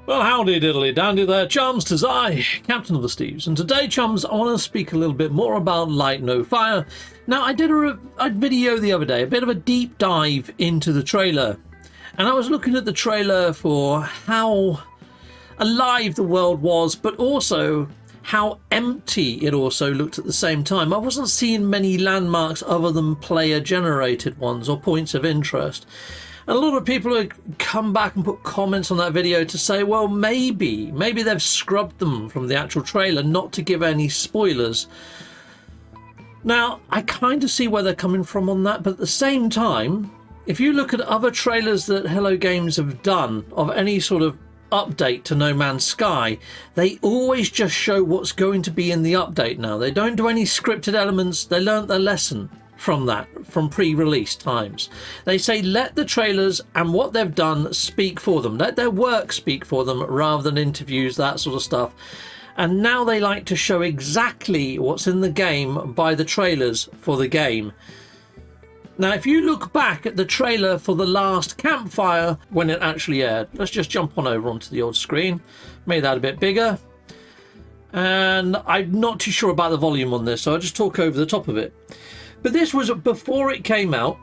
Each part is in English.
Well, howdy diddly dandy there, chums. 'Tis I, Captain of the Steves, and today, chums, I want to speak a little bit more about Light No Fire. Now, I did a video the other day, a bit of a deep dive into the trailer, and I was looking at the trailer for how alive the world was, but also how empty it also looked at the same time. I wasn't seeing many landmarks other than player-generated ones or points of interest. And a lot of people have come back and put comments on that video to say, well, maybe they've scrubbed them from the actual trailer not to give any spoilers. Now, I kind of see where they're coming from on that, but at the same time, if you look at other trailers that Hello Games have done of any sort of update to No Man's Sky, they always just show what's going to be in the update now. They don't do any scripted elements. They learnt their lesson from that, from pre-release times. They say let the trailers and what they've done speak for them. Let their work speak for them rather than interviews, that sort of stuff. And now they like to show exactly what's in the game by the trailers for the game. Now, if you look back at the trailer for the last Campfire when it actually aired, let's just jump on over onto the old screen, made that a bit bigger. And I'm not too sure about the volume on this, so I'll just talk over the top of it. But this was before it came out,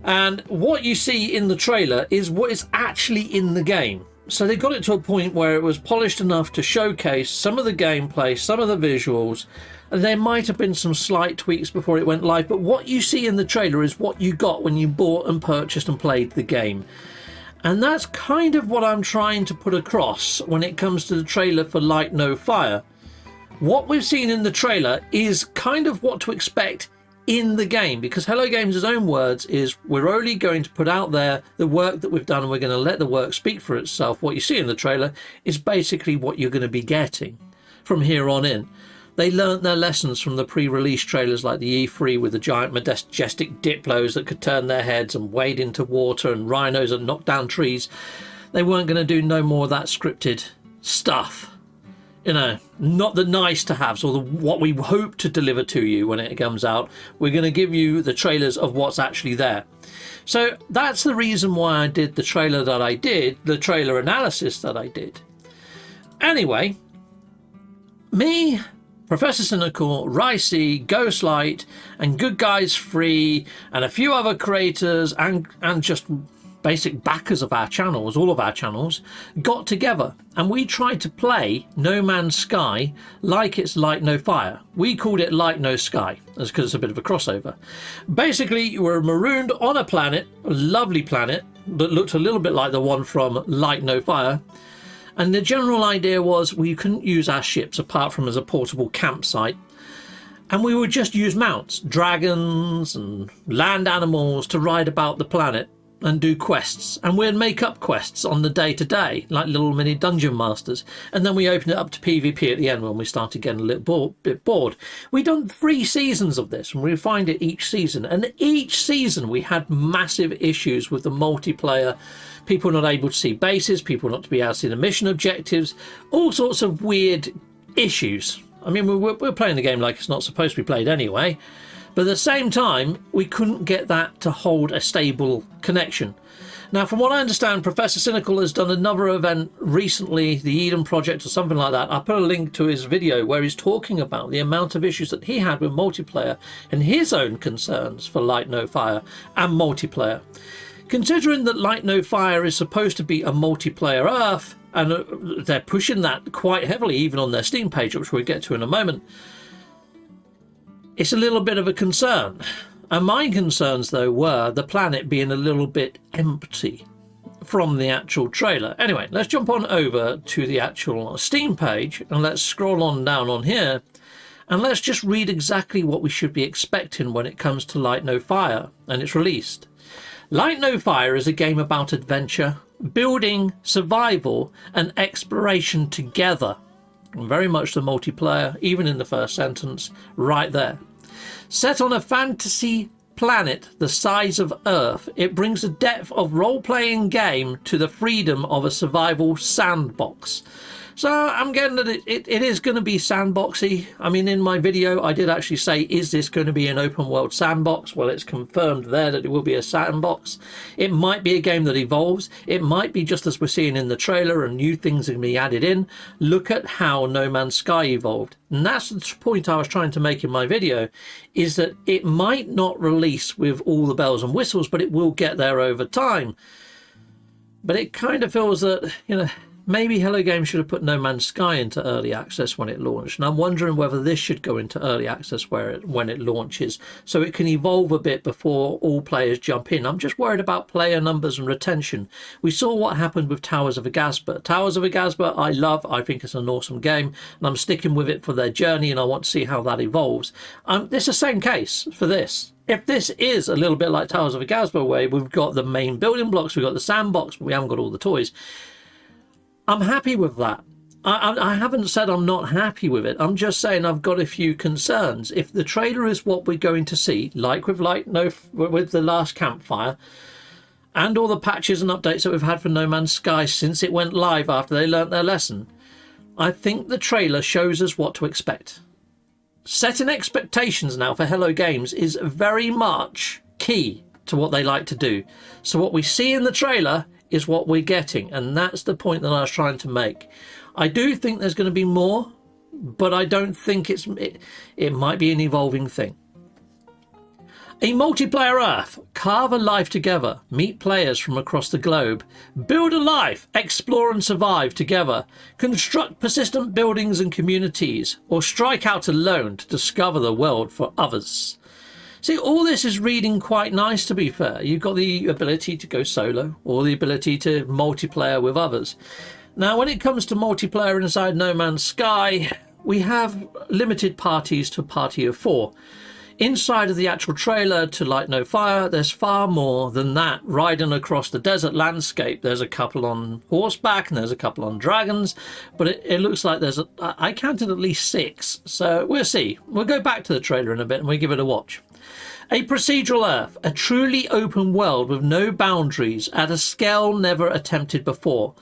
and what you see in the trailer is what is actually in the game. So they got it to a point where it was polished enough to showcase some of the gameplay, some of the visuals, and there might have been some slight tweaks before it went live, but what you see in the trailer is what you got when you bought and purchased and played the game. And that's kind of what I'm trying to put across when it comes to the trailer for Light No Fire. What we've seen in the trailer is kind of what to expect in the game, because Hello Games' own words is we're only going to put out there the work that we've done and we're going to let the work speak for itself. What you see in the trailer is basically what you're going to be getting from here on in. They learnt their lessons from the pre-release trailers like the E3 with the giant majestic diplos that could turn their heads and wade into water and rhinos that knock down trees. They weren't going to do no more of that scripted stuff. You know, not the nice to haves or what we hope to deliver to you when it comes out. We're going to give you the trailers of what's actually there. So that's the reason why I did the trailer that I did, the trailer analysis that I did. Anyway, me, Professor Cynical, Ricey, Ghostlight, and Good Guys Free, and a few other creators and just basic backers of our channels, all of our channels, got together and we tried to play No Man's Sky like it's Light No Fire. We called it Light No Sky, that's because it's a bit of a crossover. Basically, you were marooned on a planet, a lovely planet, that looked a little bit like the one from Light No Fire. And the general idea was we couldn't use our ships apart from as a portable campsite. And we would just use mounts, dragons and land animals to ride about the planet and do quests, and we'd make up quests on the day-to-day like little mini dungeon masters, and then we opened it up to PvP at the end when we started getting a little bit bored. We'd done 3 seasons of this and we refined it each season, and each season we had massive issues with the multiplayer, people not able to see bases, people not to be able to see the mission objectives, all sorts of weird issues. I mean, we're playing the game like it's not supposed to be played anyway. But at the same time, we couldn't get that to hold a stable connection. Now, from what I understand, Professor Cynical has done another event recently, the Eden Project or something like that. I put a link to his video where he's talking about the amount of issues that he had with multiplayer and his own concerns for Light No Fire and multiplayer. Considering that Light No Fire is supposed to be a multiplayer Earth, and they're pushing that quite heavily even on their Steam page, which we'll get to in a moment, it's a little bit of a concern. And my concerns, though, were the planet being a little bit empty from the actual trailer. Anyway, let's jump on over to the actual Steam page and let's scroll on down on here and let's just read exactly what we should be expecting when it comes to Light No Fire and its released. Light No Fire is a game about adventure, building, survival, and exploration together. Very much the multiplayer, even in the first sentence, right there. Set on a fantasy planet the size of Earth, it brings a depth of role-playing game to the freedom of a survival sandbox. So I'm getting that it is going to be sandboxy. I mean, in my video, I did actually say, is this going to be an open world sandbox? Well, it's confirmed there that it will be a sandbox. It might be a game that evolves. It might be just as we're seeing in the trailer and new things are going to be added in. Look at how No Man's Sky evolved. And that's the point I was trying to make in my video, is that it might not release with all the bells and whistles, but it will get there over time. But it kind of feels that, you know, maybe Hello Games should have put No Man's Sky into early access when it launched, and I'm wondering whether this should go into early access when it launches, so it can evolve a bit before all players jump in. I'm just worried about player numbers and retention. We saw what happened with Towers of Agasba. Towers of Agasba I love. I think it's an awesome game, and I'm sticking with it for their journey, and I want to see how that evolves. It's the same case for this. If this is a little bit like Towers of Agasba, where we've got the main building blocks, we've got the sandbox, but we haven't got all the toys, I'm happy with that. I haven't said I'm not happy with it. I'm just saying I've got a few concerns. If the trailer is what we're going to see, like with the last Campfire, and all the patches and updates that we've had for No Man's Sky since it went live after they learnt their lesson, I think the trailer shows us what to expect. Setting expectations now for Hello Games is very much key to what they like to do. So what we see in the trailer is what we're getting, and that's the point that I was trying to make. I do think there's going to be more, but I don't think it might be an evolving thing. A multiplayer Earth. Carve a life together. Meet players from across the globe. Build a life. Explore and survive together. Construct persistent buildings and communities, or strike out alone to discover the world for others. See, all this is reading quite nice, to be fair. You've got the ability to go solo or the ability to multiplayer with others. Now, when it comes to multiplayer inside No Man's Sky, we have limited parties to a party of 4. Inside of the actual trailer to Light No Fire, there's far more than that. Riding across the desert landscape, there's a couple on horseback and there's a couple on dragons, but it looks like I counted at least 6. So we'll see. We'll go back to the trailer in a bit and we'll give it a watch. A procedural Earth, a truly open world with no boundaries at a scale never attempted before.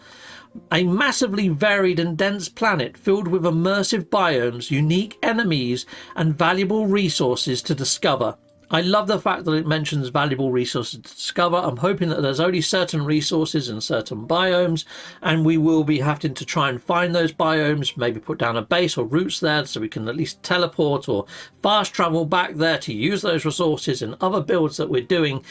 A massively varied and dense planet filled with immersive biomes, unique enemies, and valuable resources to discover. I love the fact that it mentions valuable resources to discover. I'm hoping that there's only certain resources in certain biomes, and we will be having to try and find those biomes, maybe put down a base or routes there so we can at least teleport or fast travel back there to use those resources in other builds that we're doing.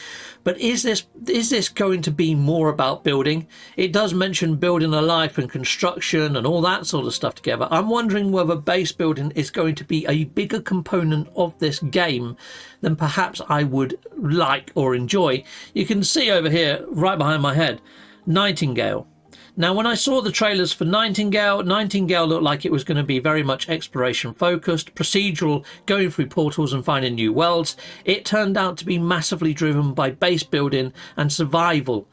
But is this going to be more about building? It does mention building a life and construction and all that sort of stuff together. I'm wondering whether base building is going to be a bigger component of this game than perhaps I would like or enjoy. You can see over here, right behind my head, Nightingale. Now, when I saw the trailers for Nightingale looked like it was going to be very much exploration focused, procedural, going through portals and finding new worlds. It turned out to be massively driven by base building and survival.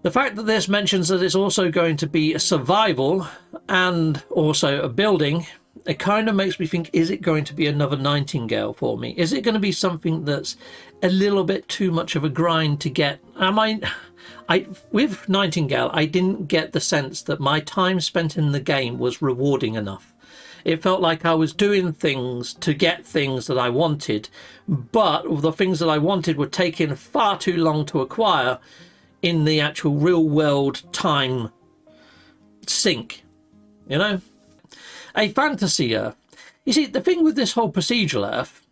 The fact that this mentions that it's also going to be a survival and also a building, it kind of makes me think, is it going to be another Nightingale for me? Is it going to be something that's a little bit too much of a grind to get? With Nightingale, I didn't get the sense that my time spent in the game was rewarding enough. It felt like I was doing things to get things that I wanted, but the things that I wanted were taking far too long to acquire in the actual real world time sink, you know? A fantasy Earth. You see, the thing with this whole procedural Earth,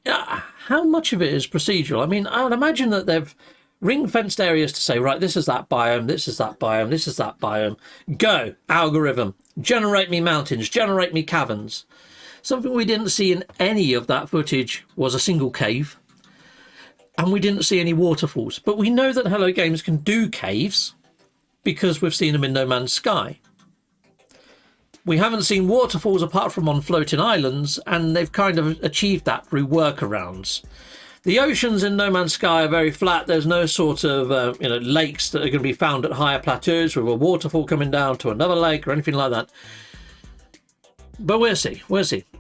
how much of it is procedural? I mean, I'd imagine that they've ring-fenced areas to say, right, this is that biome, this is that biome, this is that biome. Go, algorithm, generate me mountains, generate me caverns. Something we didn't see in any of that footage was a single cave. And we didn't see any waterfalls. But we know that Hello Games can do caves because we've seen them in No Man's Sky. We haven't seen waterfalls apart from on floating islands, and they've kind of achieved that through workarounds. The oceans in No Man's Sky are very flat. There's no sort of lakes that are going to be found at higher plateaus with a waterfall coming down to another lake or anything like that. But we'll see.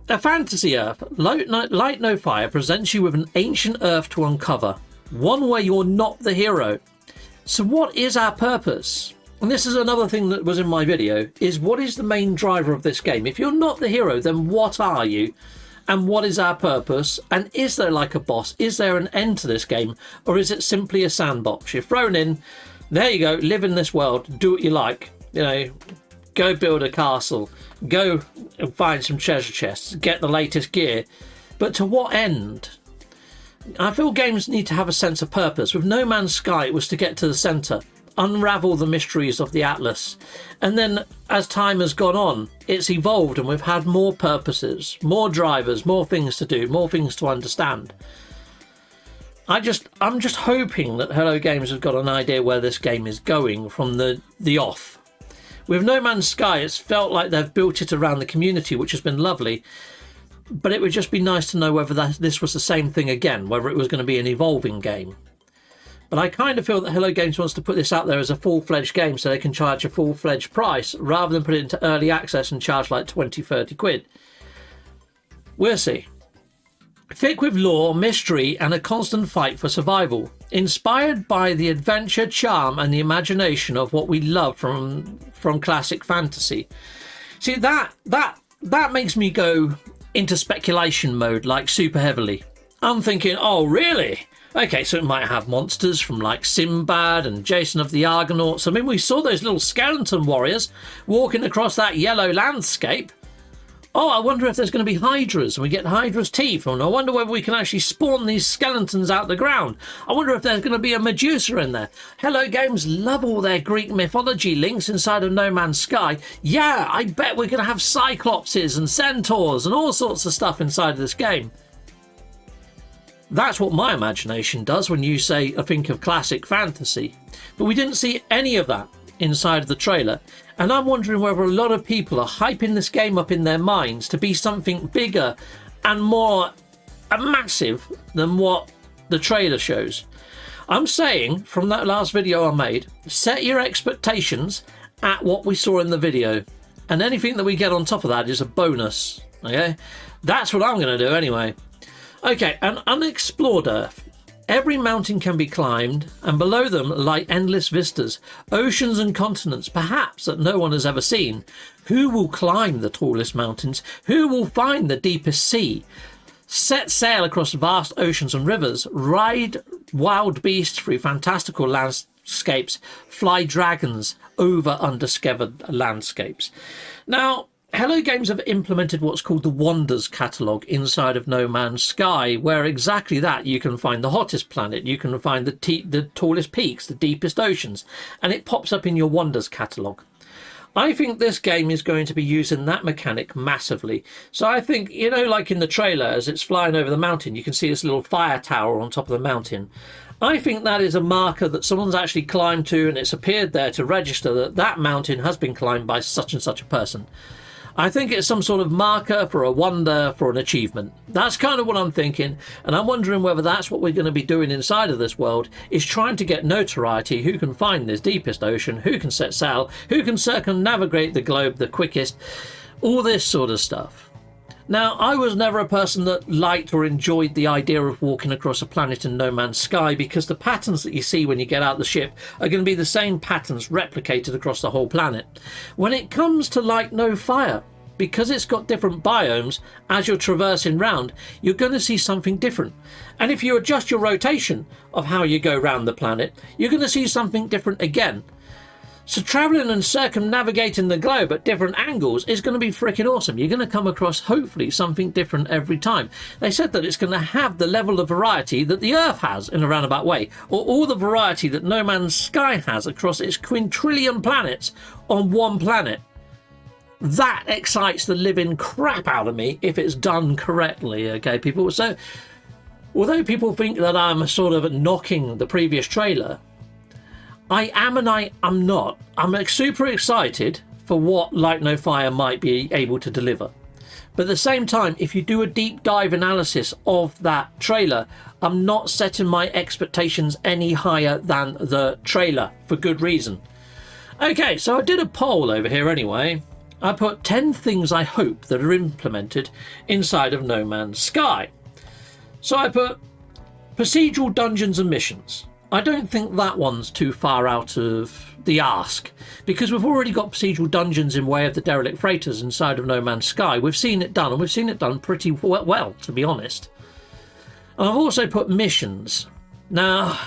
A fantasy Earth. Light No Fire presents you with an ancient Earth to uncover. One where you're not the hero. So what is our purpose? and this is another thing that was in my video, is what is the main driver of this game? If you're not the hero, then what are you? And what is our purpose? And is there like a boss? Is there an end to this game? Or is it simply a sandbox? You're thrown in, there you go, live in this world, do what you like. You know, go build a castle, go and find some treasure chests, get the latest gear. But to what end? I feel games need to have a sense of purpose. With No Man's Sky, it was to get to the centre, unravel the mysteries of the Atlas. And then as time has gone on, it's evolved and we've had more purposes, more drivers, more things to do, more things to understand. I'm just hoping that Hello Games have got an idea where this game is going from the off. With No Man's Sky, it's felt like they've built it around the community, which has been lovely. But it would just be nice to know whether this was the same thing again, whether it was going to be an evolving game. But I kind of feel that Hello Games wants to put this out there as a full-fledged game so they can charge a full-fledged price rather than put it into early access and charge like 20, 30 quid. We'll see. Thick with lore, mystery and a constant fight for survival. Inspired by the adventure, charm and the imagination of what we love from classic fantasy. See, that makes me go into speculation mode like super heavily. I'm thinking, oh really? Okay, so it might have monsters from like Sinbad and Jason of the Argonauts. I mean, we saw those little skeleton warriors walking across that yellow landscape. Oh, I wonder if there's going to be hydras and we get Hydra's teeth. And I wonder whether we can actually spawn these skeletons out the ground. I wonder if there's going to be a Medusa in there. Hello Games love all their Greek mythology links inside of No Man's Sky. Yeah, I bet we're going to have cyclopses and centaurs and all sorts of stuff inside of this game. That's what my imagination does when you say I think of classic fantasy. But we didn't see any of that inside of the trailer. And I'm wondering whether a lot of people are hyping this game up in their minds to be something bigger and more massive than what the trailer shows. I'm saying, from that last video I made, set your expectations at what we saw in the video. And anything that we get on top of that is a bonus. Okay? That's what I'm going to do anyway. Okay, an unexplored Earth. Every mountain can be climbed, and below them lie endless vistas, oceans and continents, perhaps that no one has ever seen. Who will climb the tallest mountains? Who will find the deepest sea? Set sail across vast oceans and rivers, ride wild beasts through fantastical landscapes, fly dragons over undiscovered landscapes. Now, Hello Games have implemented what's called the Wonders catalogue inside of No Man's Sky, where exactly that you can find the hottest planet, you can find the tallest peaks, the deepest oceans, and it pops up in your Wonders catalogue. I think this game is going to be using that mechanic massively. So I think, you know, like in the trailer, as it's flying over the mountain, you can see this little fire tower on top of the mountain. I think that is a marker that someone's actually climbed to, and it's appeared there to register that that mountain has been climbed by such and such a person. I think it's some sort of marker for a wonder, for an achievement. That's kind of what I'm thinking, and I'm wondering whether that's what we're going to be doing inside of this world, is trying to get notoriety, who can find this deepest ocean, who can set sail, who can circumnavigate the globe the quickest, all this sort of stuff. Now, I was never a person that liked or enjoyed the idea of walking across a planet in No Man's Sky, because the patterns that you see when you get out the ship are going to be the same patterns replicated across the whole planet. When it comes to Light No Fire, because it's got different biomes, as you're traversing round, you're going to see something different. And if you adjust your rotation of how you go round the planet, you're going to see something different again. So travelling and circumnavigating the globe at different angles is going to be freaking awesome. You're going to come across, hopefully, something different every time. They said that it's going to have the level of variety that the Earth has in a roundabout way, or all the variety that No Man's Sky has across its quintillion planets on one planet. That excites the living crap out of me if it's done correctly, okay, people? So, although people think that I'm sort of knocking the previous trailer, I am and I'm not. I'm super excited for what Light No Fire might be able to deliver. But at the same time, if you do a deep dive analysis of that trailer, I'm not setting my expectations any higher than the trailer, for good reason. Okay, so I did a poll over here anyway. I put 10 things I hope that are implemented inside of No Man's Sky. So I put procedural dungeons and missions. I don't think that one's too far out of the ask, because we've already got procedural dungeons in Way of the Derelict Freighters inside of No Man's Sky. We've seen it done, and we've seen it done pretty well, to be honest. And I've also put missions. Now,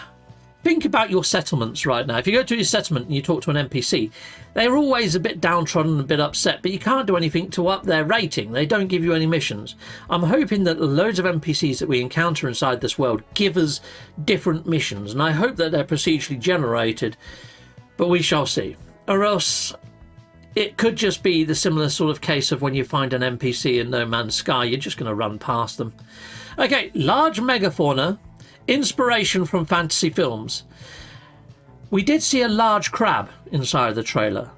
think about your settlements right now. If you go to your settlement and you talk to an NPC, they're always a bit downtrodden and a bit upset, but you can't do anything to up their rating. They don't give you any missions. I'm hoping that loads of NPCs that we encounter inside this world give us different missions, and I hope that they're procedurally generated, but we shall see. Or else it could just be the similar sort of case of when you find an NPC in No Man's Sky, you're just going to run past them. Okay, large megafauna. Inspiration from fantasy films. We did see a large crab inside the trailer.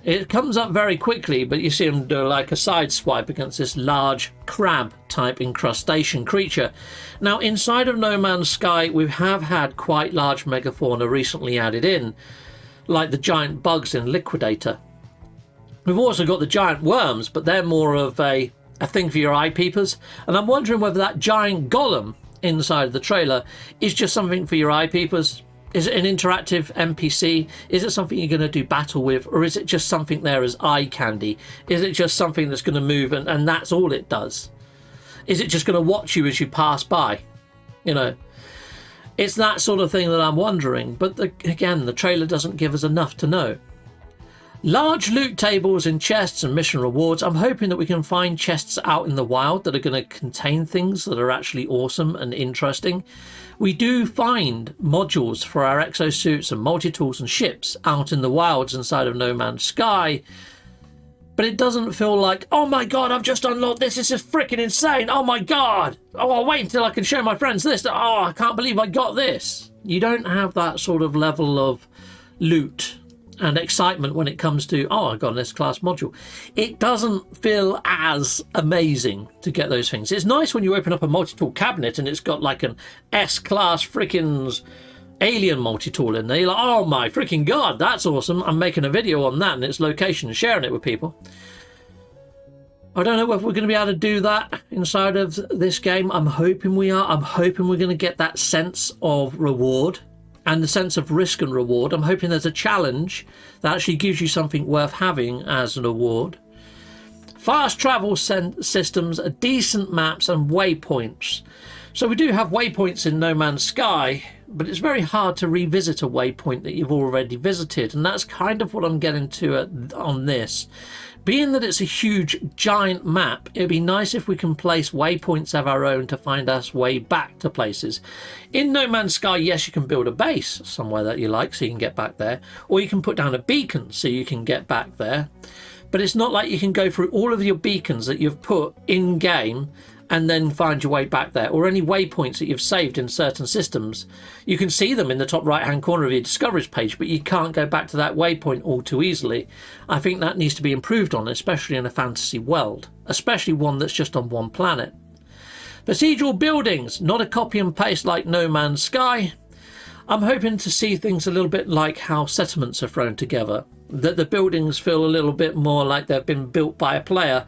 It comes up very quickly, but you see him do like a side swipe against this large crab type incrustation creature. Now, inside of No Man's Sky, we have had quite large megafauna recently added in, like the giant bugs in Liquidator. We've also got the giant worms, but they're more of a thing for your eye peepers. And I'm wondering whether that giant golem inside the trailer is just something for your eye peepers. Is it an interactive NPC? Is it something you're going to do battle with? Or is it just something there as eye candy? Is it just something that's going to move and that's all it does? Is it just going to watch you as you pass by? You know, it's that sort of thing that I'm wondering. But again, the trailer doesn't give us enough to know. Large loot tables and chests and mission rewards. I'm hoping that we can find chests out in the wild that are going to contain things that are actually awesome and interesting. We do find modules for our exosuits and multi-tools and ships out in the wilds inside of No Man's Sky. But it doesn't feel like, oh my god, I've just unlocked this. This is freaking insane. Oh my god. Oh, I'll wait until I can show my friends this. Oh, I can't believe I got this. You don't have that sort of level of loot and excitement when it comes to, oh, I got an S-class module. It doesn't feel as amazing to get those things. It's nice when you open up a multi-tool cabinet and it's got like an S-class freaking alien multi-tool in there. You're like, oh my freaking god, that's awesome. I'm making a video on that and its location and sharing it with people. I don't know whether we're going to be able to do that inside of this game. I'm hoping we are. I'm hoping we're going to get that sense of reward and the sense of risk and reward. I'm hoping there's a challenge that actually gives you something worth having as an award. Fast travel systems, decent maps and waypoints. So we do have waypoints in No Man's Sky, but it's very hard to revisit a waypoint that you've already visited, and that's kind of what I'm getting to on this. Being that it's a huge giant map, it'd be nice if we can place waypoints of our own to find us way back to places. In No Man's Sky, yes, you can build a base somewhere that you like so you can get back there, or you can put down a beacon so you can get back there. But it's not like you can go through all of your beacons that you've put in game and then find your way back there, or any waypoints that you've saved in certain systems. You can see them in the top right hand corner of your discoveries page, but you can't go back to that waypoint all too easily. I think that needs to be improved on, especially in a fantasy world, especially one that's just on one planet. Procedural buildings, not a copy and paste like No Man's Sky. I'm hoping to see things a little bit like how settlements are thrown together, that the buildings feel a little bit more like they've been built by a player.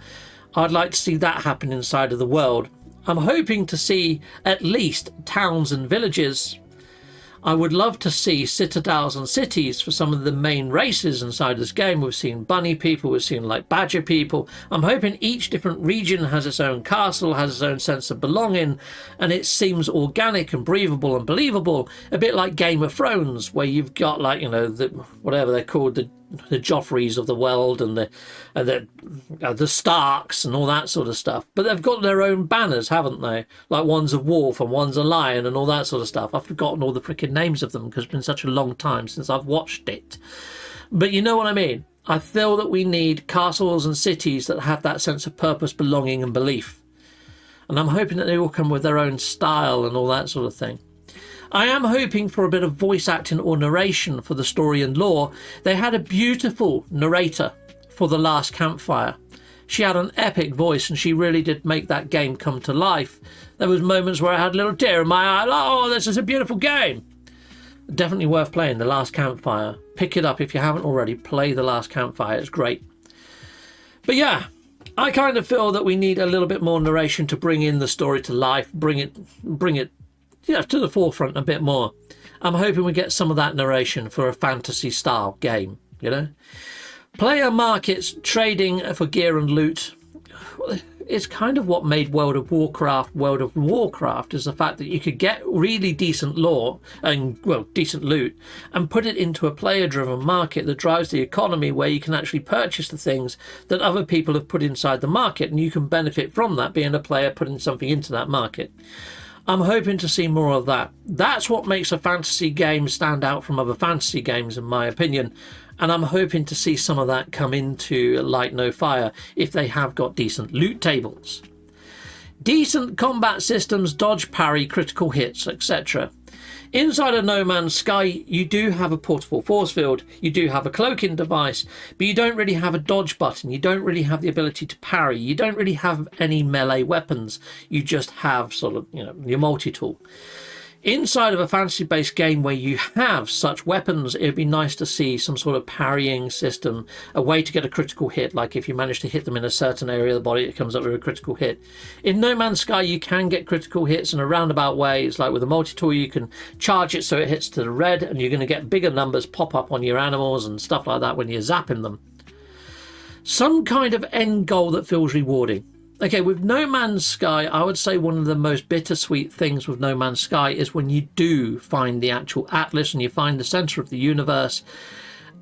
I'd like to see that happen inside of the world. I'm hoping to see at least towns and villages. I would love to see citadels and cities for some of the main races inside this game. We've seen bunny people, we've seen like badger people. I'm hoping each different region has its own castle, has its own sense of belonging, and it seems organic and breathable and believable. A bit like Game of Thrones, where you've got like, you know, whatever they're called, the Joffreys of the world and the Starks and all that sort of stuff. But they've got their own banners, haven't they? Like one's a wolf and one's a lion and all that sort of stuff. I've forgotten all the freaking names of them because it's been such a long time since I've watched it. But you know what I mean? I feel that we need castles and cities that have that sense of purpose, belonging and belief. And I'm hoping that they all come with their own style and all that sort of thing. I am hoping for a bit of voice acting or narration for the story and lore. They had a beautiful narrator for The Last Campfire. She had an epic voice and she really did make that game come to life. There was moments where I had a little tear in my eye. Oh, this is a beautiful game. Definitely worth playing, The Last Campfire. Pick it up if you haven't already. Play The Last Campfire. It's great. But yeah, I kind of feel that we need a little bit more narration to bring in the story to life, bring it to the forefront a bit more. I'm hoping we get some of that narration for a fantasy style game, you know. Player markets, trading for gear and loot. It's kind of what made World of Warcraft is the fact that you could get really decent lore and, well, decent loot and put it into a player driven market that drives the economy, where you can actually purchase the things that other people have put inside the market, and you can benefit from that, being a player putting something into that market. I'm hoping to see more of that. That's what makes a fantasy game stand out from other fantasy games, in my opinion. And I'm hoping to see some of that come into Light No Fire if they have got decent loot tables. Decent combat systems, dodge, parry, critical hits, etc. Inside of No Man's Sky, you do have a portable force field, you do have a cloaking device, but you don't really have a dodge button, you don't really have the ability to parry, you don't really have any melee weapons, you just have sort of, you know, your multi-tool. Inside of a fantasy-based game where you have such weapons, it'd be nice to see some sort of parrying system, a way to get a critical hit, like if you manage to hit them in a certain area of the body, it comes up with a critical hit. In No Man's Sky, you can get critical hits in a roundabout way. It's like with a multi-tool, you can charge it so it hits to the red, and you're going to get bigger numbers pop up on your animals and stuff like that when you're zapping them. Some kind of end goal that feels rewarding. Okay, with No Man's Sky, I would say one of the most bittersweet things with No Man's Sky is when you do find the actual Atlas and you find the centre of the universe,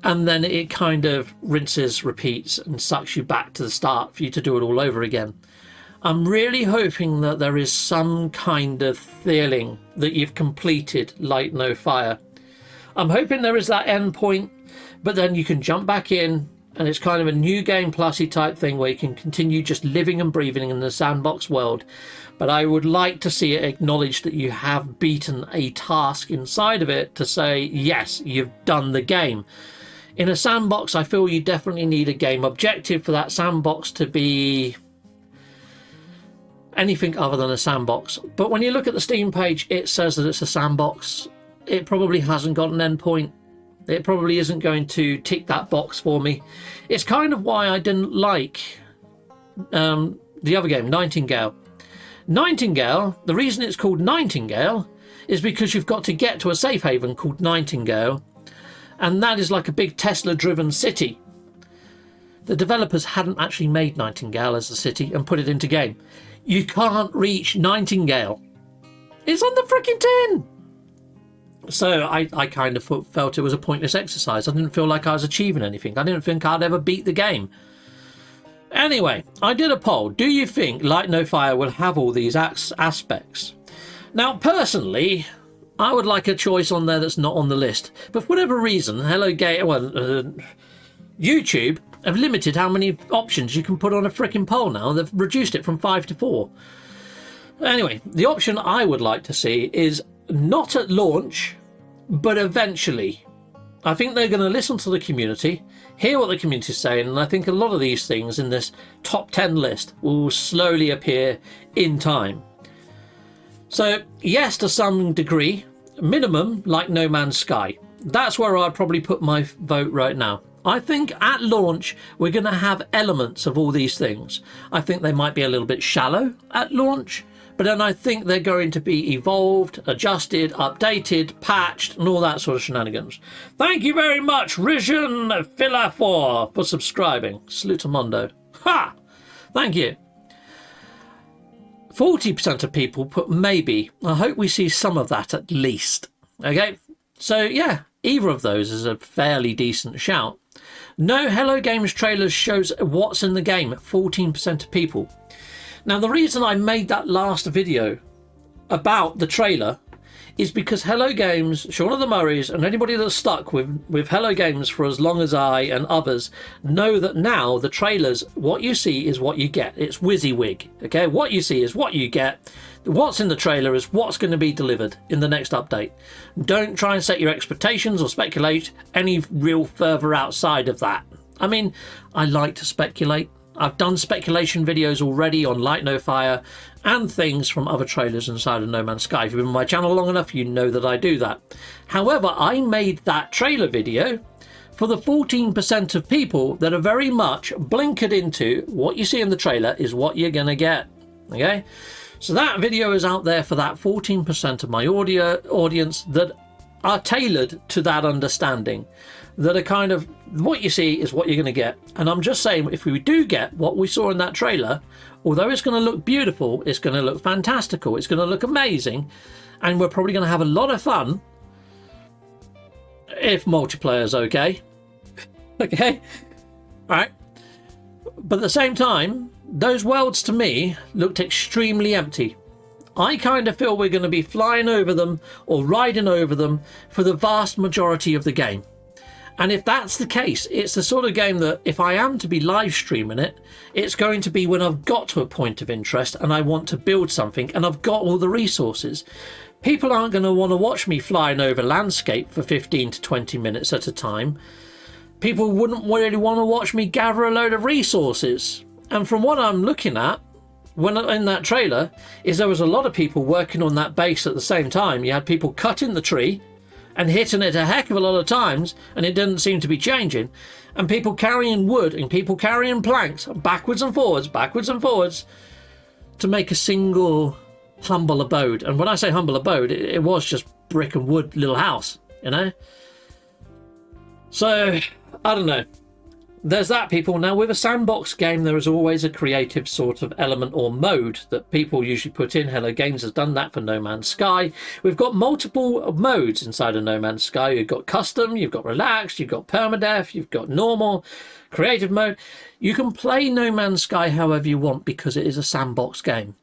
and then it kind of rinses, repeats, and sucks you back to the start for you to do it all over again. I'm really hoping that there is some kind of feeling that you've completed Light No Fire. I'm hoping there is that end point, but then you can jump back in, and it's kind of a new game plusy type thing where you can continue just living and breathing in the sandbox world. But I would like to see it acknowledged that you have beaten a task inside of it to say, yes, you've done the game. In a sandbox, I feel you definitely need a game objective for that sandbox to be anything other than a sandbox. But when you look at the Steam page, it says that it's a sandbox. It probably hasn't got an endpoint. It probably isn't going to tick that box for me. It's kind of why I didn't like the other game, Nightingale. Nightingale, the reason it's called Nightingale is because you've got to get to a safe haven called Nightingale, and that is like a big Tesla-driven city. The developers hadn't actually made Nightingale as a city and put it into game. You can't reach Nightingale. It's on the freaking tin! So I kind of felt it was a pointless exercise. I didn't feel like I was achieving anything. I didn't think I'd ever beat the game. Anyway, I did a poll. Do you think Light No Fire will have all these aspects? Now, personally, I would like a choice on there that's not on the list. But for whatever reason, YouTube have limited how many options you can put on a freaking poll now. They've reduced it from 5 to 4. Anyway, the option I would like to see is not at launch, but eventually. I think they're going to listen to the community, hear what the community is saying, and I think a lot of these things in this top 10 list will slowly appear in time. So, yes, to some degree, minimum like No Man's Sky. That's where I'd probably put my vote right now. I think at launch, we're going to have elements of all these things. I think they might be a little bit shallow at launch, but then I think they're going to be evolved, adjusted, updated, patched, and all that sort of shenanigans. Thank you very much, Rision Filafor, for subscribing. Salutamondo. Ha! Thank you. 40% of people put maybe. I hope we see some of that at least. Okay? So, yeah, either of those is a fairly decent shout. No Hello Games trailers shows what's in the game. 14% of people. Now, the reason I made that last video about the trailer is because Hello Games, Sean of the Murrays, and anybody that's stuck with Hello Games for as long as I and others know that now the trailers, what you see is what you get. It's WYSIWYG, okay? What you see is what you get. What's in the trailer is what's going to be delivered in the next update. Don't try and set your expectations or speculate any real further outside of that. I mean, I like to speculate. I've done speculation videos already on Light No Fire and things from other trailers inside of No Man's Sky. If you've been on my channel long enough, you know that I do that. However, I made that trailer video for the 14% of people that are very much blinkered into what you see in the trailer is what you're going to get. Okay? So that video is out there for that 14% of my audience that are tailored to that understanding, that are kind of what you see is what you're going to get. And I'm just saying, if we do get what we saw in that trailer, although it's going to look beautiful, it's going to look fantastical, it's going to look amazing, and we're probably going to have a lot of fun if multiplayer's okay. Okay, all right. But at the same time, those worlds to me looked extremely empty. I kind of feel we're going to be flying over them or riding over them for the vast majority of the game. And if that's the case, it's the sort of game that if I am to be live streaming it, it's going to be when I've got to a point of interest and I want to build something and I've got all the resources. People aren't going to want to watch me flying over landscape for 15 to 20 minutes at a time. People wouldn't really want to watch me gather a load of resources. And from what I'm looking at, when in that trailer, is there was a lot of people working on that base at the same time. You had people cutting the tree and hitting it a heck of a lot of times, and it didn't seem to be changing. And people carrying wood and people carrying planks backwards and forwards to make a single humble abode. And when I say humble abode, it was just brick and wood little house, you know? So, I don't know. There's that, people. Now, with a sandbox game, there is always a creative sort of element or mode that people usually put in. Hello Games has done that for No Man's Sky. We've got multiple modes inside of No Man's Sky. You've got custom, you've got relaxed, you've got permadeath, you've got normal, creative mode. You can play No Man's Sky however you want because it is a sandbox game.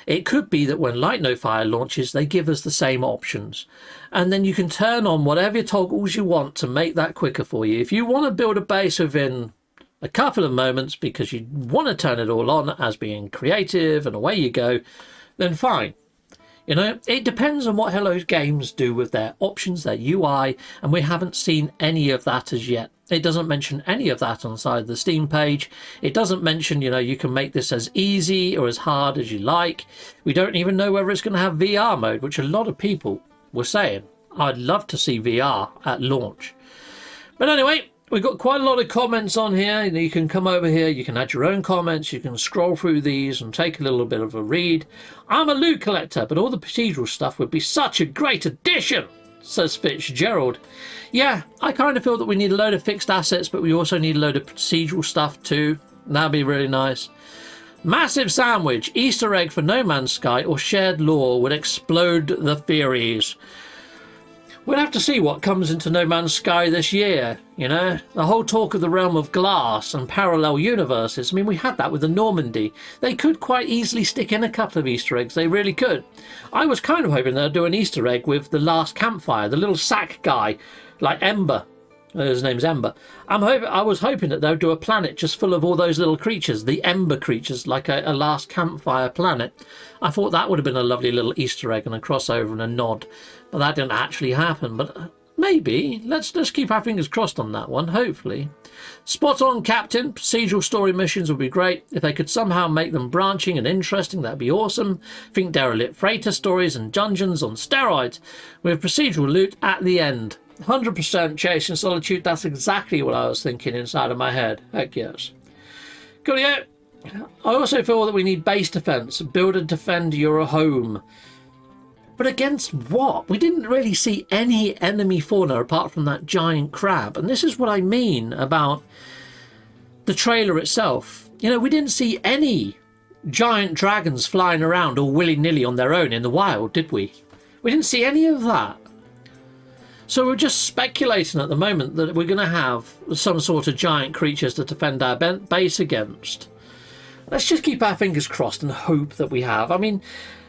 It could be that when Light No Fire launches, they give us the same options. And then you can turn on whatever toggles you want to make that quicker for you. If you want to build a base within a couple of moments because you want to turn it all on as being creative and away you go, then fine. You know, it depends on what Hello Games do with their options, their UI, and we haven't seen any of that as yet. It doesn't mention any of that on the side of the Steam page. It doesn't mention, you know, you can make this as easy or as hard as you like. We don't even know whether it's going to have VR mode, which a lot of people were saying. I'd love to see VR at launch. But anyway, we've got quite a lot of comments on here. You can come over here, you can add your own comments, you can scroll through these and take a little bit of a read. I'm a loot collector, but all the procedural stuff would be such a great addition, says Fitzgerald. Yeah, I kind of feel that we need a load of fixed assets, but we also need a load of procedural stuff too. That'd be really nice. Massive sandwich, Easter egg for No Man's Sky or shared lore would explode the theories. We'll have to see what comes into No Man's Sky this year, you know? The whole talk of the realm of glass and parallel universes. I mean, we had that with the Normandy. They could quite easily stick in a couple of Easter eggs. They really could. I was kind of hoping they'd do an Easter egg with the last campfire, the little sack guy, like Ember. His name's Ember. I was hoping that they'd do a planet just full of all those little creatures, the Ember creatures, like a last campfire planet. I thought that would have been a lovely little Easter egg and a crossover and a nod. But that didn't actually happen. But maybe. Let's just keep our fingers crossed on that one, hopefully. Spot on, Captain. Procedural story missions would be great. If they could somehow make them branching and interesting, that'd be awesome. Think derelict freighter stories and dungeons on steroids with procedural loot at the end. 100% Chasing Solitude. That's exactly what I was thinking inside of my head. Heck yes. Coolio. I also feel that we need base defense. Build and defend your home. But against what? We didn't really see any enemy fauna apart from that giant crab. And this is what I mean about the trailer itself. You know, we didn't see any giant dragons flying around all willy-nilly on their own in the wild, did we? We didn't see any of that. So we're just speculating at the moment that we're going to have some sort of giant creatures to defend our base against. Let's just keep our fingers crossed and hope that we have. I mean,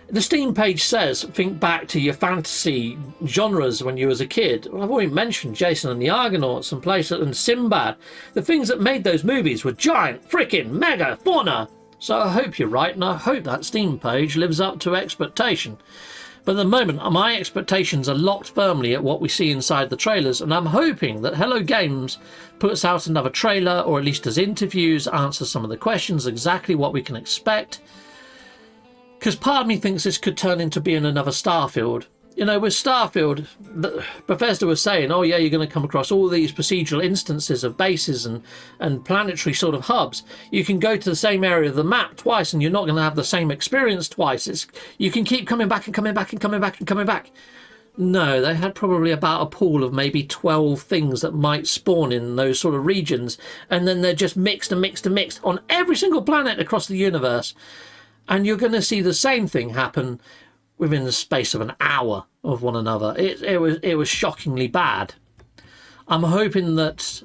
the Steam page says, think back to your fantasy genres when you was a kid. Well, I've already mentioned Jason and the Argonauts and places and Sinbad. The things that made those movies were giant, freaking mega fauna. So I hope you're right, and I hope that Steam page lives up to expectation. But at the moment, my expectations are locked firmly at what we see inside the trailers, and I'm hoping that Hello Games puts out another trailer, or at least does interviews, answers some of the questions, exactly what we can expect. Because part of me thinks this could turn into being another Starfield. You know, with Starfield, Bethesda was saying, oh yeah, you're going to come across all these procedural instances of bases and planetary sort of hubs. You can go to the same area of the map twice and you're not going to have the same experience twice. You can keep coming back and coming back and coming back and coming back. No, they had probably about a pool of maybe 12 things that might spawn in those sort of regions, and then they're just mixed and mixed and mixed on every single planet across the universe. And you're going to see the same thing happen within the space of an hour of one another. It was shockingly bad. I'm hoping that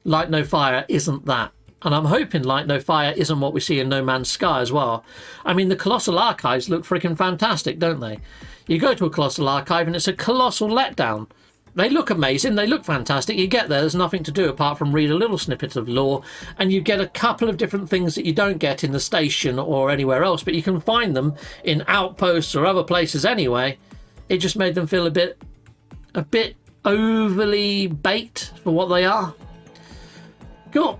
Light No Fire isn't that. And I'm hoping Light No Fire isn't what we see in No Man's Sky as well. I mean, the Colossal Archives look freaking fantastic, don't they? You go to a Colossal Archive and it's a colossal letdown. They look amazing, they look fantastic. You get there's nothing to do apart from read a little snippet of lore, and you get a couple of different things that you don't get in the station or anywhere else, but you can find them in outposts or other places anyway. It just made them feel a bit overly baked for what they are. Cool.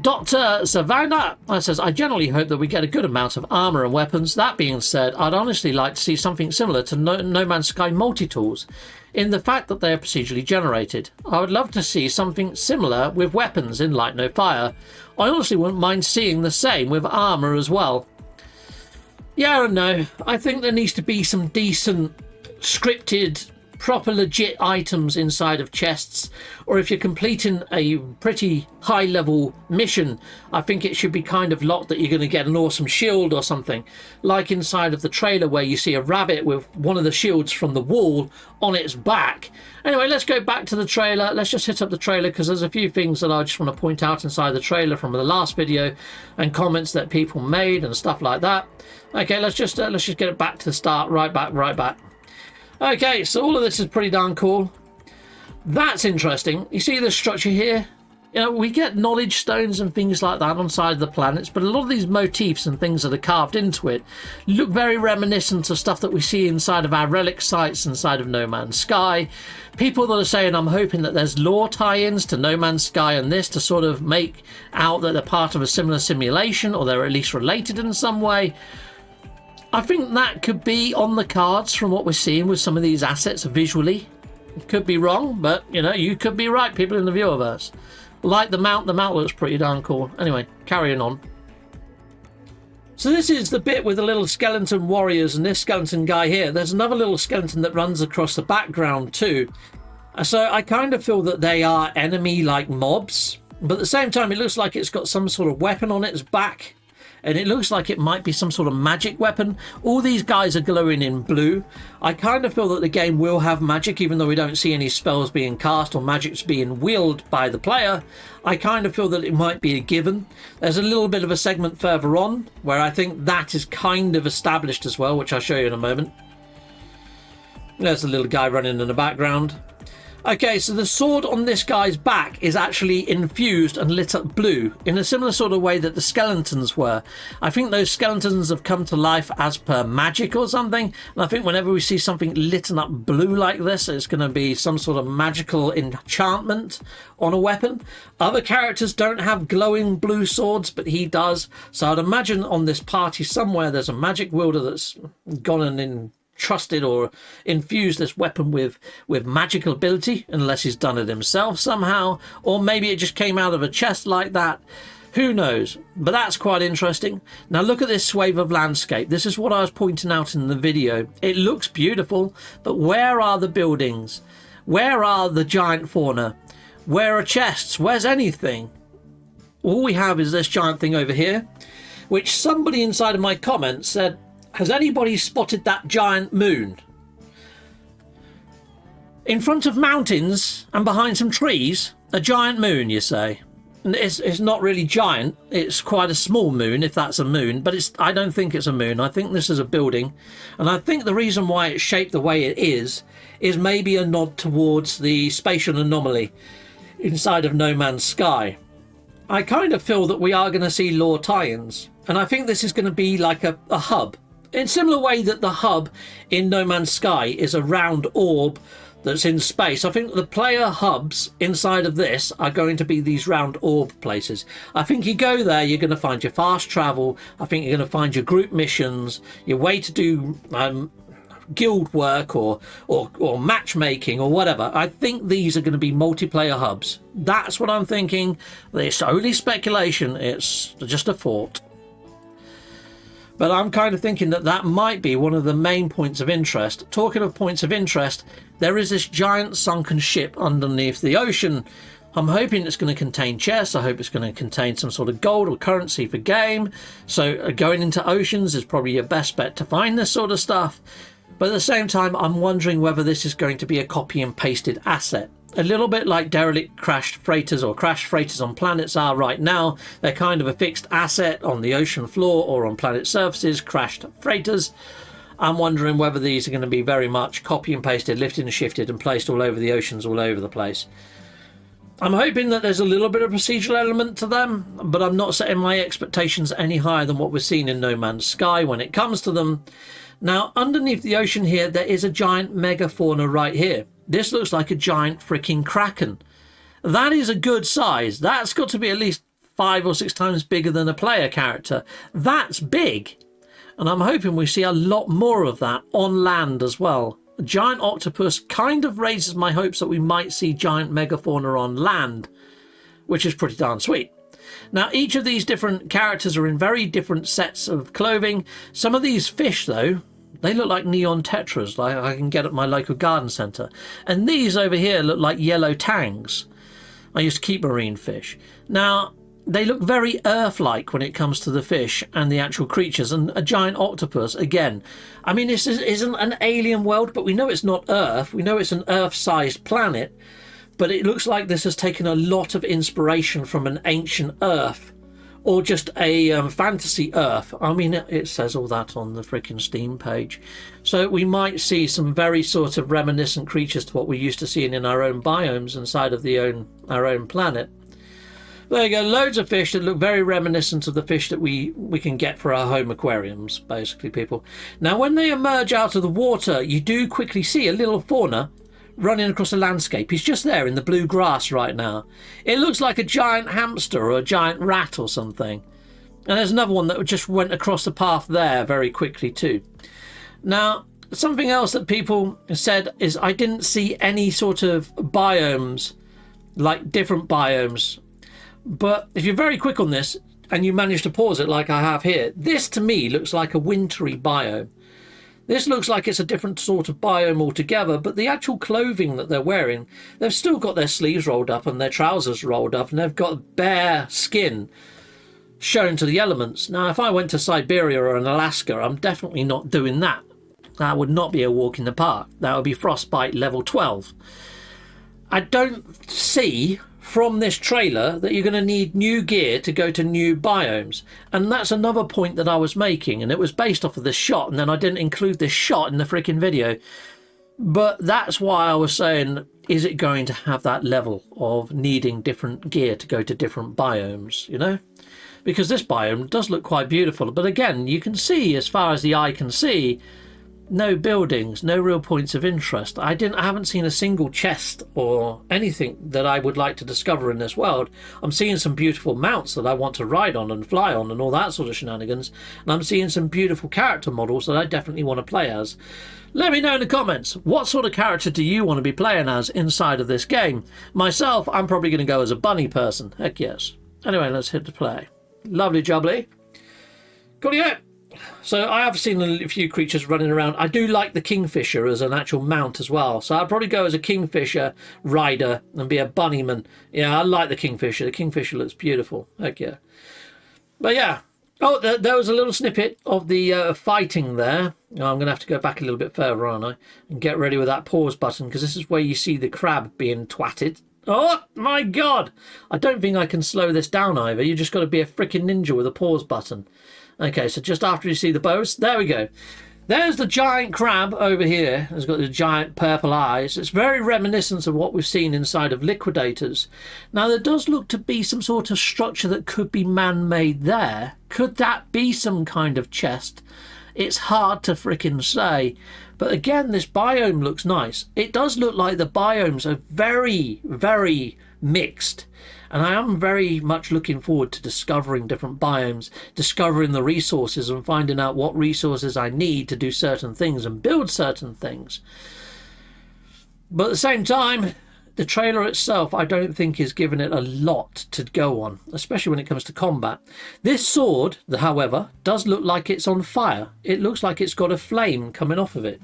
Dr. Savannah says, I generally hope that we get a good amount of armor and weapons. That being said, I'd honestly like to see something similar to No Man's Sky multi-tools in the fact that they are procedurally generated. I would love to see something similar with weapons in Light No Fire. I honestly wouldn't mind seeing the same with armor as well. Yeah and no. I think there needs to be some decent scripted proper legit items inside of chests, or if you're completing a pretty high level mission, I think it should be kind of locked that you're going to get an awesome shield or something, like inside of the trailer where you see a rabbit with one of the shields from the wall on its back. Anyway, let's go back to the trailer. Let's just hit up the trailer because there's a few things that I just want to point out inside the trailer from the last video and comments that people made and stuff like that. Okay, let's just get it back to the start. Right back. Okay, so all of this is pretty darn cool. That's interesting. You see this structure here? You know, we get knowledge stones and things like that on side of the planets, but a lot of these motifs and things that are carved into it look very reminiscent of stuff that we see inside of our relic sites inside of No Man's Sky. People that are saying, I'm hoping that there's lore tie-ins to No Man's Sky and this to sort of make out that they're part of a similar simulation, or they're at least related in some way. I think that could be on the cards from what we're seeing with some of these assets visually. Could be wrong, but you know, you could be right, people in the viewerverse. Like the mount looks pretty darn cool. Anyway, carrying on. So this is the bit with the little skeleton warriors and this skeleton guy here. There's another little skeleton that runs across the background too. So I kind of feel that they are enemy-like mobs, but at the same time it looks like it's got some sort of weapon on its back. And it looks like it might be some sort of magic weapon. All these guys are glowing in blue. I kind of feel that the game will have magic, even though we don't see any spells being cast or magics being wielded by the player. I kind of feel that it might be a given. There's a little bit of a segment further on where I think that is kind of established as well, which I'll show you in a moment. There's a little guy running in the background. Okay, so the sword on this guy's back is actually infused and lit up blue in a similar sort of way that the skeletons were. I think those skeletons have come to life as per magic or something, and I think whenever we see something lit up blue like this, it's going to be some sort of magical enchantment on a weapon. Other characters don't have glowing blue swords, but he does, so I'd imagine on this party somewhere there's a magic wielder that's gone and trusted or infused this weapon with magical ability, unless he's done it himself somehow, or maybe it just came out of a chest like that. Who knows? But that's quite interesting. Now look at this swathe of landscape. This is what I was pointing out in the video. It looks beautiful, but where are the buildings? Where are the giant fauna? Where are chests? Where's anything? All we have is this giant thing over here, which somebody inside of my comments said, has anybody spotted that giant moon? In front of mountains and behind some trees, a giant moon, you say? And it's not really giant, it's quite a small moon, if that's a moon, but I don't think it's a moon. I think this is a building, and I think the reason why it's shaped the way it is maybe a nod towards the spatial anomaly inside of No Man's Sky. I kind of feel that we are going to see lore tie-ins, and I think this is going to be like a hub. In similar way that the hub in No Man's Sky is a round orb that's in space, I think the player hubs inside of this are going to be these round orb places. I think you go there, you're going to find your fast travel, I think you're going to find your group missions, your way to do guild work or matchmaking or whatever. I think these are going to be multiplayer hubs. That's what I'm thinking. It's only speculation, it's just a thought. But I'm kind of thinking that that might be one of the main points of interest. Talking of points of interest, there is this giant sunken ship underneath the ocean. I'm hoping it's going to contain chests. I hope it's going to contain some sort of gold or currency for game. So going into oceans is probably your best bet to find this sort of stuff. But at the same time, I'm wondering whether this is going to be a copy and pasted asset. A little bit like derelict crashed freighters or crashed freighters on planets are right now. They're kind of a fixed asset on the ocean floor or on planet surfaces, crashed freighters. I'm wondering whether these are going to be very much copy and pasted, lifted and shifted and placed all over the oceans, all over the place. I'm hoping that there's a little bit of procedural element to them, but I'm not setting my expectations any higher than what we're seeing in No Man's Sky when it comes to them. Now, underneath the ocean here, there is a giant megafauna right here. This looks like a giant freaking kraken. That is a good size. That's got to be at least 5 or 6 times bigger than a player character. That's big. And I'm hoping we see a lot more of that on land as well. A giant octopus kind of raises my hopes that we might see giant megafauna on land, which is pretty darn sweet. Now, each of these different characters are in very different sets of clothing. Some of these fish, though, they look like neon tetras, like I can get at my local garden centre. And these over here look like yellow tangs. I used to keep marine fish. Now, they look very Earth-like when it comes to the fish and the actual creatures, and a giant octopus, again. I mean, this isn't an alien world, but we know it's not Earth. We know it's an Earth-sized planet, but it looks like this has taken a lot of inspiration from an ancient Earth, or just a fantasy Earth. I mean, it says all that on the freaking Steam page. So we might see some very sort of reminiscent creatures to what we're used to seeing in our own biomes inside of our own planet. There you go, loads of fish that look very reminiscent of the fish that we can get for our home aquariums, basically, people. Now, when they emerge out of the water, you do quickly see a little fauna running across the landscape. He's just there in the blue grass right now. It looks like a giant hamster or a giant rat or something. And there's another one that just went across the path there very quickly too. Now, something else that people said is I didn't see any sort of biomes, like different biomes. But if you're very quick on this and you manage to pause it like I have here, this to me looks like a wintry biome. This looks like it's a different sort of biome altogether, but the actual clothing that they're wearing, they've still got their sleeves rolled up and their trousers rolled up, and they've got bare skin shown to the elements. Now, if I went to Siberia or in Alaska, I'm definitely not doing that. That would not be a walk in the park. That would be frostbite level 12. I don't see from this trailer that you're going to need new gear to go to new biomes, and that's another point that I was making, and it was based off of this shot, and then I didn't include this shot in the freaking video. But that's why I was saying, is it going to have that level of needing different gear to go to different biomes, you know? Because this biome does look quite beautiful, but again, you can see, as far as the eye can see, no buildings, no real points of interest. I haven't seen a single chest or anything that I would like to discover in this world. I'm seeing some beautiful mounts that I want to ride on and fly on and all that sort of shenanigans. And I'm seeing some beautiful character models that I definitely want to play as. Let me know in the comments, what sort of character do you want to be playing as inside of this game? Myself, I'm probably going to go as a bunny person. Heck yes. Anyway, let's hit the play. Lovely jubbly. Coolio. So I have seen a few creatures running around. I do like the kingfisher as an actual mount as well. So I'd probably go as a kingfisher rider and be a bunnyman. Yeah, I like the kingfisher. The kingfisher looks beautiful. Heck yeah. But yeah. Oh, there was a little snippet of the fighting there. Oh, I'm going to have to go back a little bit further, aren't I? And get ready with that pause button, because this is where you see the crab being twatted. Oh, my God. I don't think I can slow this down either. You just got to be a freaking ninja with a pause button. Okay, so just after you see the bows, there we go. There's the giant crab over here. It's got the giant purple eyes. It's very reminiscent of what we've seen inside of Liquidators. Now, there does look to be some sort of structure that could be man-made there. Could that be some kind of chest? It's hard to frickin' say. But again, this biome looks nice. It does look like the biomes are very, very mixed. And I am very much looking forward to discovering different biomes, discovering the resources and finding out what resources I need to do certain things and build certain things. But at the same time, the trailer itself, I don't think is giving it a lot to go on, especially when it comes to combat. This sword, however, does look like it's on fire. It looks like it's got a flame coming off of it.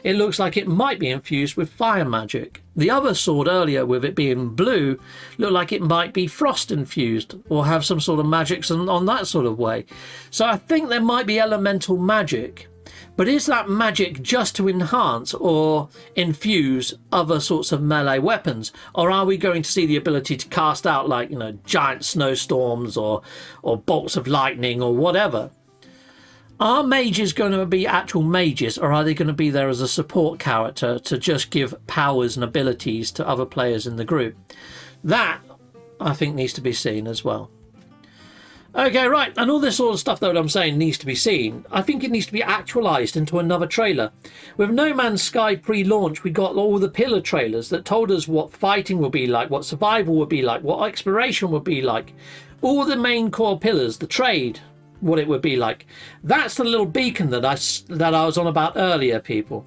It looks like it might be infused with fire magic. The other sword earlier, with it being blue, looked like it might be frost infused or have some sort of magics on that sort of way. So I think there might be elemental magic. But is that magic just to enhance or infuse other sorts of melee weapons? Or are we going to see the ability to cast out, like, you know, giant snowstorms or bolts of lightning or whatever? Are mages going to be actual mages, or are they going to be there as a support character to just give powers and abilities to other players in the group? That, I think, needs to be seen as well. Okay, right, and all this sort of stuff that I'm saying needs to be seen. I think it needs to be actualised into another trailer. With No Man's Sky pre-launch, we got all the pillar trailers that told us what fighting would be like, what survival would be like, what exploration would be like. All the main core pillars, the trade, what it would be like. That's the little beacon that I was on about earlier, people.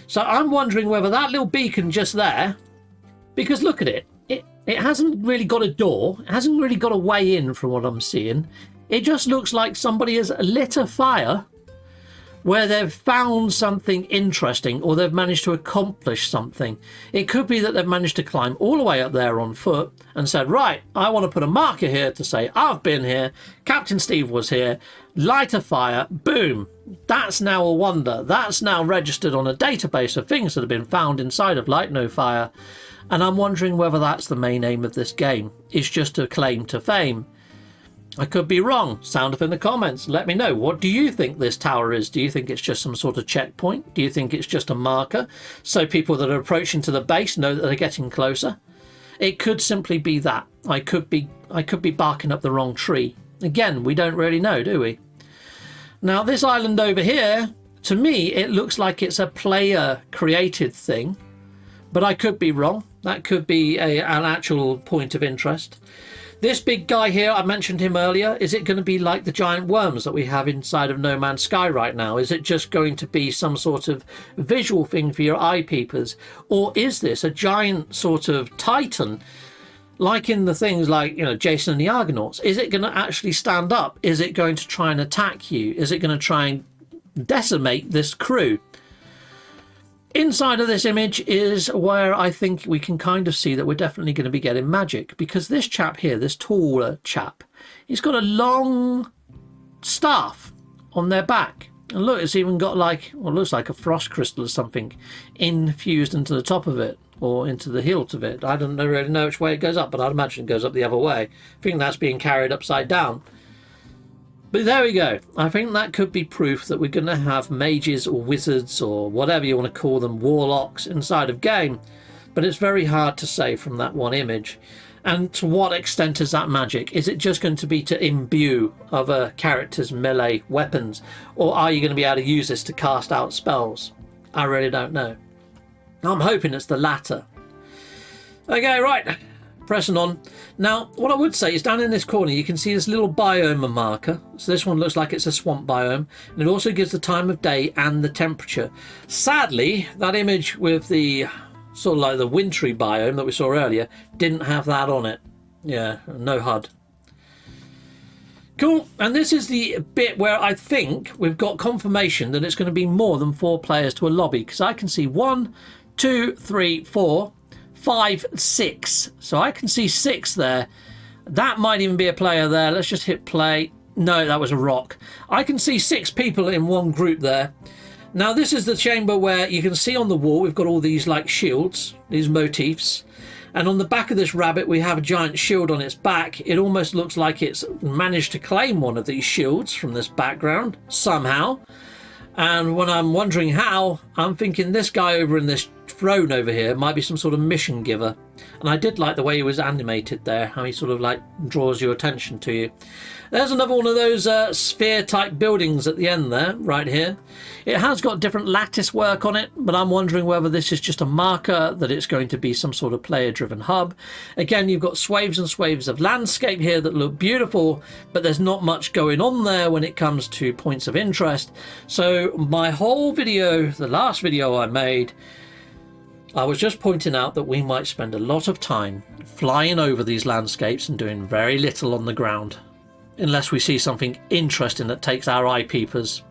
So I'm wondering whether that little beacon just there, because look at it. It hasn't really got a door. It hasn't really got a way in from what I'm seeing. It just looks like somebody has lit a fire where they've found something interesting or they've managed to accomplish something. It could be that they've managed to climb all the way up there on foot and said, right, I want to put a marker here to say I've been here, Captain Steve was here, light a fire, boom. That's now a wonder. That's now registered on a database of things that have been found inside of Light No Fire. And I'm wondering whether that's the main aim of this game. It's just a claim to fame. I could be wrong. Sound up in the comments. Let me know. What do you think this tower is? Do you think it's just some sort of checkpoint? Do you think it's just a marker so people that are approaching to the base know that they're getting closer? It could simply be that. I could be barking up the wrong tree. Again, we don't really know, do we? Now, this island over here, to me, it looks like it's a player created thing, but I could be wrong. That could be an actual point of interest. This big guy here, I mentioned him earlier. Is it going to be like the giant worms that we have inside of No Man's Sky right now? Is it just going to be some sort of visual thing for your eye peepers? Or is this a giant sort of titan, like in the things like, you know, Jason and the Argonauts? Is it going to actually stand up? Is it going to try and attack you? Is it going to try and decimate this crew? Inside of this image is where I think we can kind of see that we're definitely going to be getting magic, because this chap here, this taller chap, he's got a long staff on their back. And look, it's even got like, well, it looks like a frost crystal or something infused into the top of it or into the hilt of it. I don't really know which way it goes up, but I'd imagine it goes up the other way. I think that's being carried upside down. But there we go. I think that could be proof that we're going to have mages or wizards or whatever you want to call them, warlocks inside of game. But it's very hard to say from that one image. And to what extent is that magic? Is it just going to be to imbue other characters' melee weapons? Or are you going to be able to use this to cast out spells? I really don't know. I'm hoping it's the latter. Okay, right. Pressing on. Now, what I would say is down in this corner you can see this little biome marker. So this one looks like it's a swamp biome, and it also gives the time of day and the temperature. Sadly, that image with the sort of like the wintry biome that we saw earlier didn't have that on it. Yeah, no HUD. Cool, and this is the bit where I think we've got confirmation that it's going to be more than 4 players to a lobby, because I can see 1, 2, 3, 4, 5, 6. So I can see 6 there. That might even be a player there. Let's just hit play. No, that was a rock. I can see 6 people in one group there. Now this is the chamber where you can see on the wall we've got all these like shields, these motifs. And on the back of this rabbit we have a giant shield on its back. It almost looks like it's managed to claim one of these shields from this background somehow. And when I'm wondering how, I'm thinking this guy over in this throne over here might be some sort of mission giver. And I did like the way he was animated there, how he sort of like draws your attention to you. There's another one of those sphere type buildings at the end there, right here. It has got different lattice work on it, but I'm wondering whether this is just a marker that it's going to be some sort of player driven hub. Again, you've got swathes and swathes of landscape here that look beautiful, but there's not much going on there when it comes to points of interest. So my whole video, the last video I made, I was just pointing out that we might spend a lot of time flying over these landscapes and doing very little on the ground, unless we see something interesting that takes our eye peepers.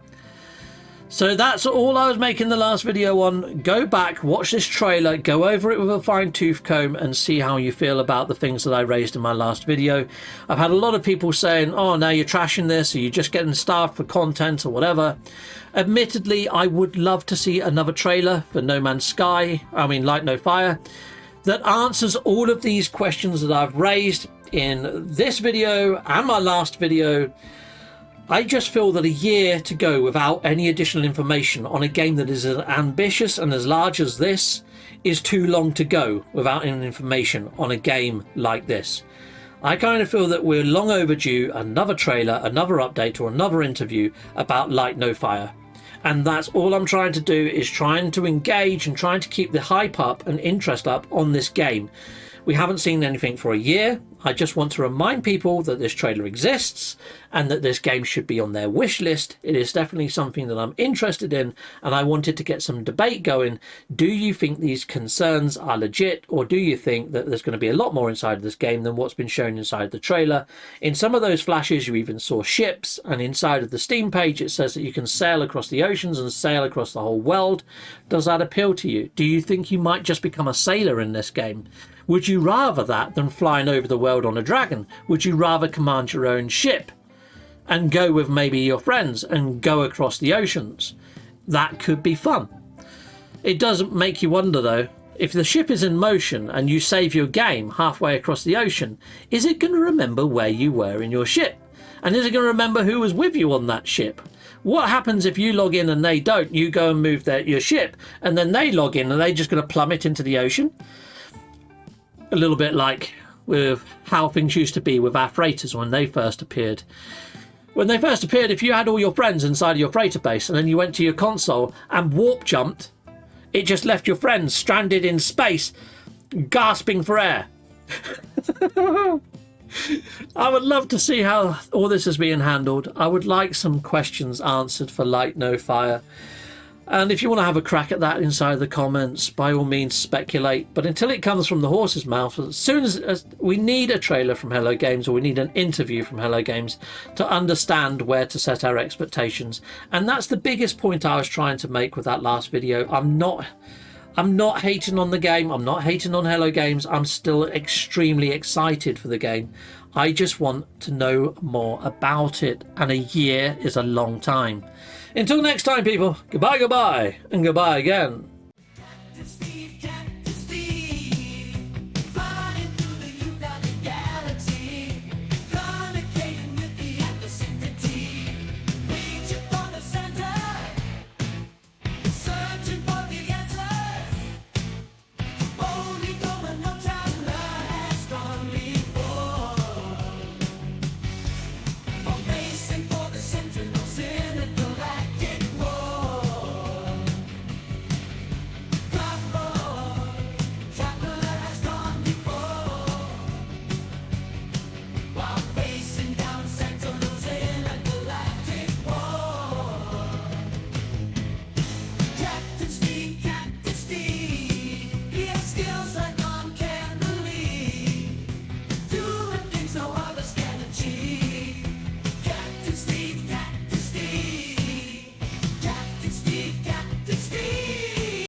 So that's all I was making the last video on. Go back, watch this trailer, go over it with a fine-tooth comb and see how you feel about the things that I raised in my last video. I've had a lot of people saying, oh, now you're trashing this, or you're just getting starved for content or whatever. Admittedly, I would love to see another trailer for Light No Fire, that answers all of these questions that I've raised in this video and my last video. I just feel that a year to go without any additional information on a game that is as ambitious and as large as this is too long to go without any information on a game like this. I kind of feel that we're long overdue another trailer, another update, or another interview about Light No Fire. And that's all I'm trying to do, is trying to engage and trying to keep the hype up and interest up on this game. We haven't seen anything for a year. I just want to remind people that this trailer exists and that this game should be on their wish list. It is definitely something that I'm interested in, and I wanted to get some debate going. Do you think these concerns are legit, or do you think that there's going to be a lot more inside of this game than what's been shown inside the trailer? In some of those flashes you even saw ships, and inside of the Steam page it says that you can sail across the oceans and sail across the whole world. Does that appeal to you? Do you think you might just become a sailor in this game? Would you rather that than flying over the world on a dragon? Would you rather command your own ship and go with maybe your friends and go across the oceans? That could be fun. It doesn't make you wonder though, if the ship is in motion and you save your game halfway across the ocean, is it going to remember where you were in your ship? And is it going to remember who was with you on that ship? What happens if you log in and they don't? You go and move your ship, and then they log in and they're just going to plummet into the ocean? A little bit like with how things used to be with our freighters when they first appeared. When they first appeared, if you had all your friends inside of your freighter base and then you went to your console and warp jumped, it just left your friends stranded in space, gasping for air. I would love to see how all this is being handled. I would like some questions answered for Light No Fire. And if you want to have a crack at that inside the comments, by all means speculate. But until it comes from the horse's mouth, as soon as we need a trailer from Hello Games, or we need an interview from Hello Games to understand where to set our expectations. And that's the biggest point I was trying to make with that last video. I'm not hating on the game. I'm not hating on Hello Games. I'm still extremely excited for the game. I just want to know more about it. And a year is a long time. Until next time, people, goodbye, and goodbye again.